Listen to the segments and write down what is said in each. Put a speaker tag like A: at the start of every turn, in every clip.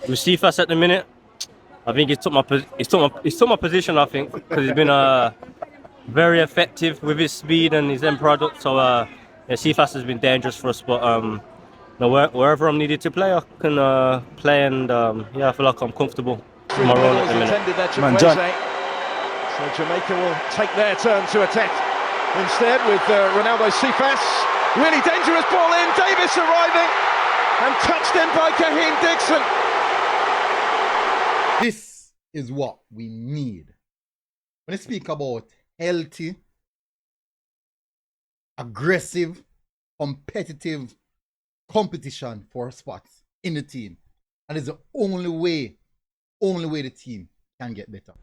A: With Cephas at the minute, I think he's took my position. I think because he's been very effective with his speed and his end product. So yeah, Cephas has been dangerous for us. But wherever I'm needed to play, I can play, and yeah, I feel like I'm comfortable with my role at the minute.
B: Man, John. So Jamaica will take their turn to attack instead with RENALDO CEPHAS. Really dangerous ball in. Davis arriving and touched in by Kahim Dixon.
C: This is what we need. When I speak about healthy, aggressive, competitive competition for spots in the team. And it's the only way the team can get better.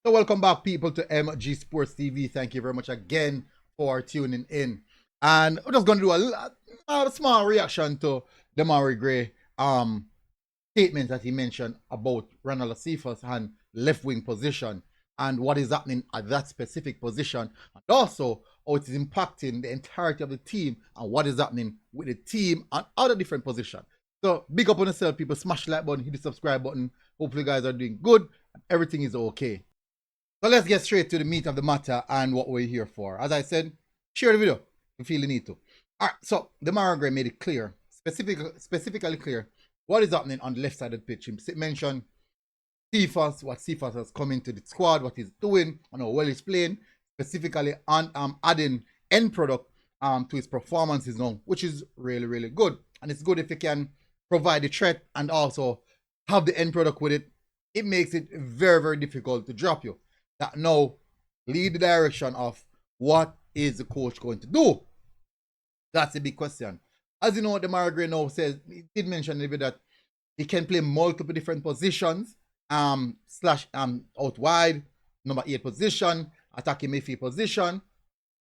C: So welcome back, people, to MG Sports TV. Thank you very much again for tuning in. And we're just going to do a small reaction to Demarai Gray statement that he mentioned about RENALDO CEPHAS and left wing position and what is happening at that specific position, and also how it is impacting the entirety of the team and what is happening with the team and other different positions. So big up on yourself, people. Smash the like button, hit the subscribe button. Hopefully you guys are doing good and everything is okay. So let's get straight to the meat of the matter and what we're here for. As I said, share the video if you feel the need to. Alright, so Demarai Gray made it clear, specifically clear, what is happening on the left side of the pitch. He mentioned Cephas, what Cephas has come into the squad, what he's doing, and how well he's playing, specifically on adding end product to his performances now, which is really, really good. And it's good if you can provide the threat and also have the end product with it. It makes it very, very difficult to drop you. That now lead the direction of what is the coach going to do. That's a big question. As you know, Demarai Gray now says, he did mention a little bit that he can play multiple different positions, slash out wide, number 8 position, attacking midfield position.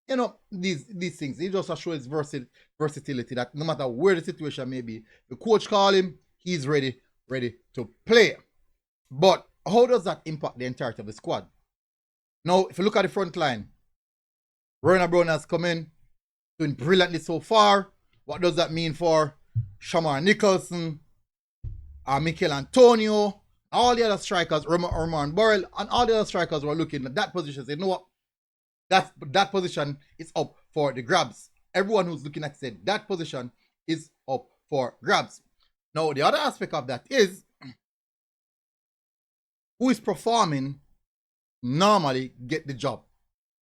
C: You know, these things. He just shows his versatility that no matter where the situation may be, the coach call him, he's ready to play. But how does that impact the entirety of the squad? Now, if you look at the front line, Ronan Brown has come in, doing brilliantly so far. What does that mean for Shamar Nicholson, Mikel Antonio, all the other strikers, Roman Burrell, and all the other strikers who are looking at that position? Say, you know what? That position is up for the grabs. Everyone who's looking at it said that position is up for grabs. Now, the other aspect of that is who is performing normally get the job.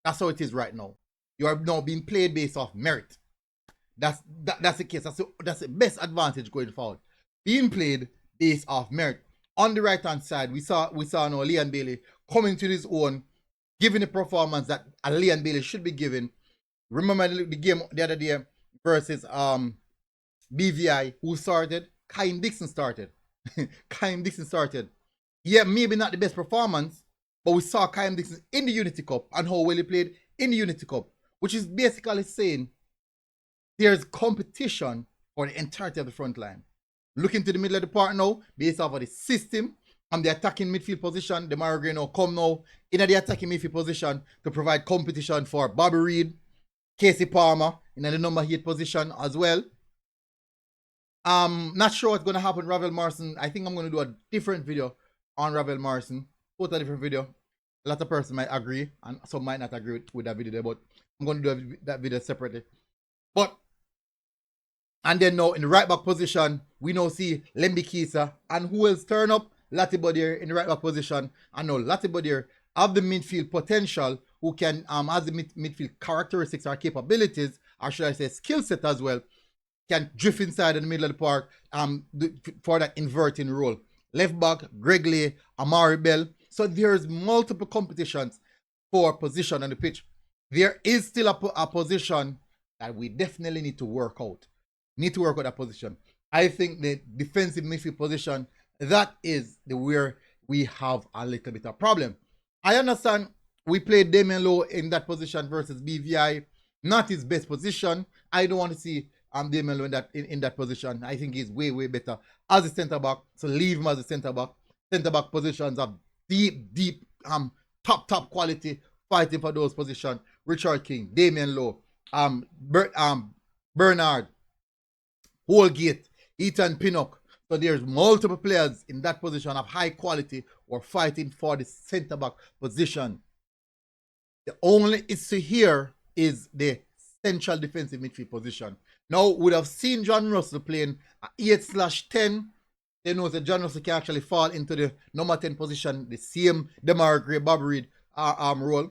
C: That's how it is right now. You are now being played based off merit. That's the case. That's the best advantage going forward. Being played based off merit. On the right hand side, we saw now Leon Bailey coming to his own, giving the performance that a Leon Bailey should be given. Remember the game the other day versus BVI, who started? Kahim Dixon started. Kahim Dixon started. Yeah, maybe not the best performance, but we saw Kahim Dixon in the Unity Cup and how well he played in the Unity Cup, which is basically saying there's competition for the entirety of the front line. Looking to the middle of the park now, based off of the system and the attacking midfield position, Demarai Gray now come now in the attacking midfield position to provide competition for Bobby Reed, Casey Palmer in the number 8 position as well. Not sure what's going to happen with Ravel Morrison. I think I'm going to do a different video on Ravel Morrison. Totally different video. A lot of persons might agree and some might not agree with that video there, but I'm going to do that video separately. And then now in the right back position, we now see Lembi Kisa and who else turn up? Latibodier in the right back position. And now Latibodier have the midfield potential, who can has the midfield characteristics or capabilities, or should I say skill set as well, can drift inside in the middle of the park for that inverting role. Left back, Greg Lay, Amari Bell. So there's multiple competitions for position on the pitch. There is still a position that we definitely need to work out. Need to work out that position. I think the defensive midfield position, that is where we have a little bit of problem. I understand we played Damian Lowe in that position versus BVI. Not his best position. I don't want to see Damian Lowe in that position. I think he's way, way better as a centre back. So leave him as a centre back. Centre back positions are deep, top quality fighting for those positions. Richard King, Damian Lowe, Bernard, Holgate, Ethan Pinnock. So there's multiple players in that position of high quality who are fighting for the centre back position. The only issue here is the central defensive midfield position. Now, we would have seen John Russell playing 8/10. They know that John Russell can actually fall into the number 10 position, the same Demarai Gray, Bob Reed role.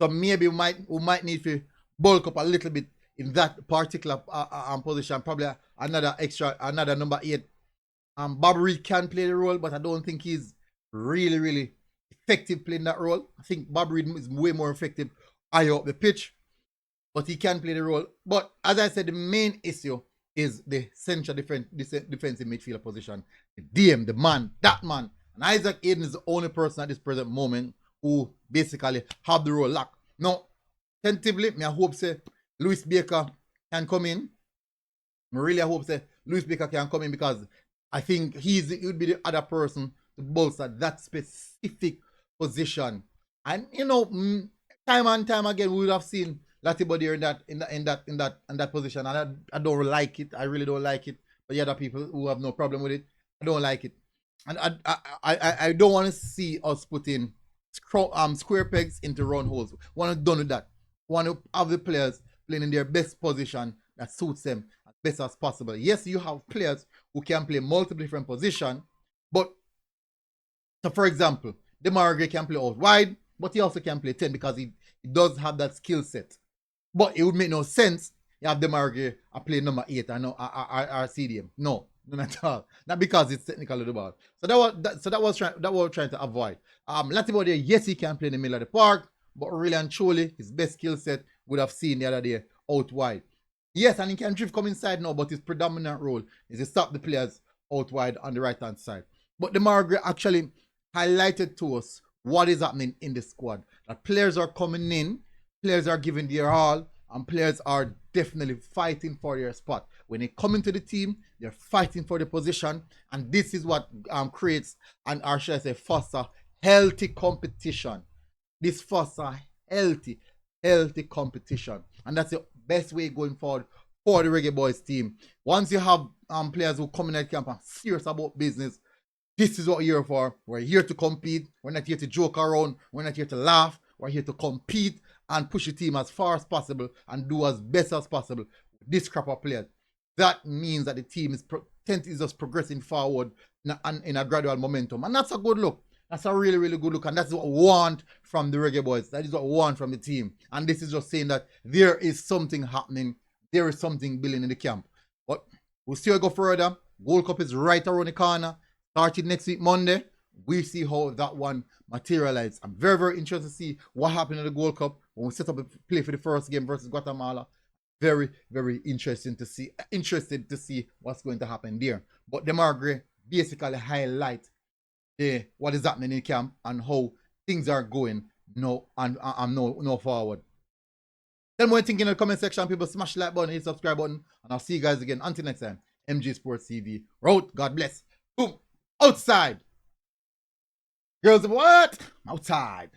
C: So maybe we might need to bulk up a little bit in that particular position. Probably another number 8. Bob Reed can play the role, but I don't think he's really effective playing that role. I think Bob Reed is way more effective higher up the pitch, but he can play the role. But as I said, the main issue is the central defensive midfielder position. The DM, the man, that man. And Isaac Aiden is the only person at this present moment who basically have the role locked. Now, tentatively, I hope say Lewis Baker can come in. I really hope say Lewis Baker can come in because I think he would be the other person to bolster that specific position. And you know, time and time again, we would have seen Latibody in that position, and I don't like it. I really don't like it. But the other people who have no problem with it, I don't like it, and I don't want to see us putting square pegs into round holes. Want to done with that. Want to have the players playing in their best position that suits them as best as possible. Yes, you have players who can play multiple different positions, but so for example, Demarai Gray can play out wide, but he also can play 10 because he does have that skill set. But it would make no sense you have Demarai Gray play number 8 and our CDM. No, not at all. Not because it's technically the ball. So that was trying to avoid. Latibody, yes, he can play in the middle of the park, but really and truly, his best skill set would have seen the other day out wide. Yes, and he can drift come inside now, but his predominant role is to stop the players out wide on the right hand side. But Demarai Gray actually highlighted to us what is happening in the squad. That players are coming in, players are giving their all, and players are definitely fighting for their spot. When they come into the team, they're fighting for the position, and this is what creates and or should I say foster healthy competition. This foster healthy competition, and that's the best way going forward for the Reggae Boyz team. Once you have players who come in at camp and serious about business, this is what we're here for. We're here to compete. We're not here to joke around. We're not here to laugh. We're here to compete and push the team as far as possible and do as best as possible with this crop of players. That means that the team is just progressing forward in a gradual momentum. And that's a good look. That's a really good look. And that's what we want from the Reggae Boyz. That is what we want from the team. And this is just saying that there is something happening. There is something building in the camp. But we'll still go further. Gold Cup is right around the corner. Starting next week, Monday. We see how that one materializes. I'm very interested to see what happened in the Gold Cup when we set up a play for the first game versus Guatemala. Very interested to see what's going to happen there. But Demarai Gray basically highlight what is happening in camp and how things are going no forward. Tell me what you think in the comment section. People, smash the like button, hit the subscribe button, and I'll see you guys again. Until next time, MG Sports TV. Road, God bless. Boom. Outside. Girls, what? Outside.